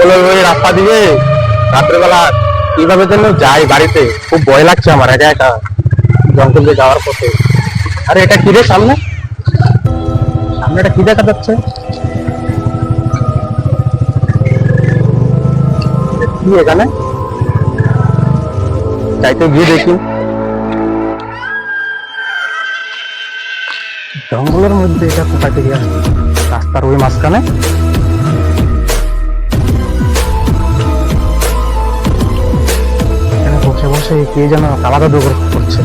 জঙ্গলের ওই রাস্তা দিয়ে রাত্রেবেলা কিভাবে যেন যাই বাড়িতে, খুব ভয় লাগছে আমার একা একা জঙ্গল দিয়ে যাওয়ার পথে। আরে এটা কি রে সামনে, সামনে এটা কি দেখা যাচ্ছে? কি এখানে যাইতে গিয়ে দেখি জঙ্গলের মধ্যে এটা কোথা থেকে আসছে, রাস্তার ওই মাঝখানে। এখানে বসে বসে কে যেন আলাদা দৌড় করছে,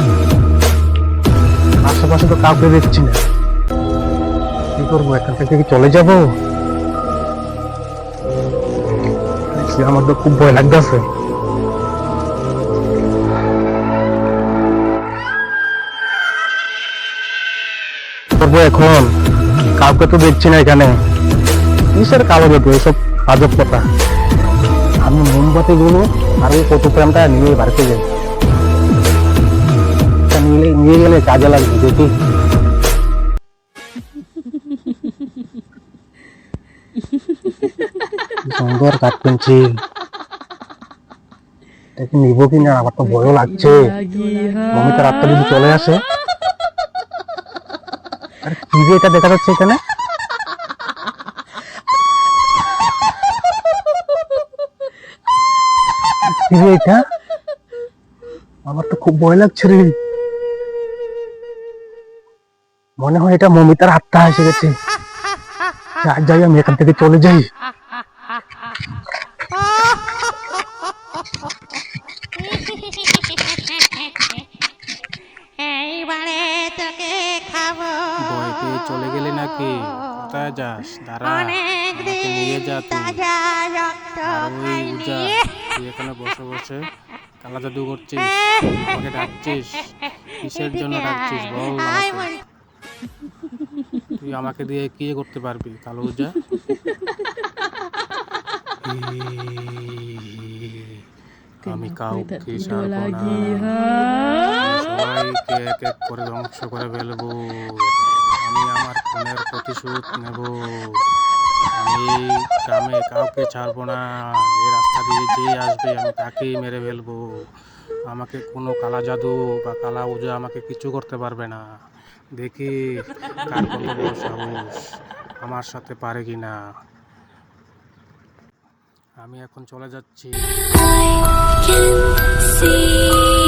আশেপাশে তো কাউকে দেখছি না। কি করবো, এখান থেকে কি চলে যাবো? আমার তো খুব ভয় লাগতেছে। করবো এখন, কাউকে তো দেখছি না এখানে। কিসের কালো জাদু, এসব আজব কথা। আমি মোমবাতি গুলো আর ওই ফটোগ্রামটা নিয়ে বাড়িতে যাই, নিয়ে গেলে কাজে লাগবে। দেখি সুন্দর কাঠ কিনছি, দেখি নিব কিনা। আমার তো ভয়ও লাগছে, মমিতার আত্মা যদি চলে আসে। আর কি যে এটা দেখা যাচ্ছে এখানে, কি রে এটা? আমার তো খুব ভয় লাগছে রে, মনে হয় এটা মমিতার আত্মা এসে গেছে। যাই আমি এখান থেকে চলে যাই। এইবারে তোকে খাবো। ভয় পেয়ে চলে গেলি নাকি? কোথায় যাস? দাঁড়া, অনেক আমাকে নিয়ে যা দিন তুই। তাজা রক্ত আর ওই উজা, খাইনি। তুই এখানে বসে বসে কালা জাদু করছিস, আমাকে ডাকছিস কিসের জন্য ডাকছিস বল আয় আমাকে। বল। তুই আমাকে দিয়ে কি করতে পারবি কালো উজা? আমি কাউকে ছাড়বো না, সবাইকে এক এক করে ধ্বংস করে ফেলবো। আমি আমার খুনের প্রতিশোধ নেব। আমি এই গ্রামে কাউকে ছাড়বো না। এই রাস্তা দিয়ে যে আসবে আমি তাকেই মেরে ফেলবো। আমাকে কোনো কালা জাদু বা কালা উজা আমাকে কিছু করতে পারবে না। দেখি কার কত বড় সাহস, আমার সাথে পারে কিনা। আমি এখন চলে যাচ্ছি। I can see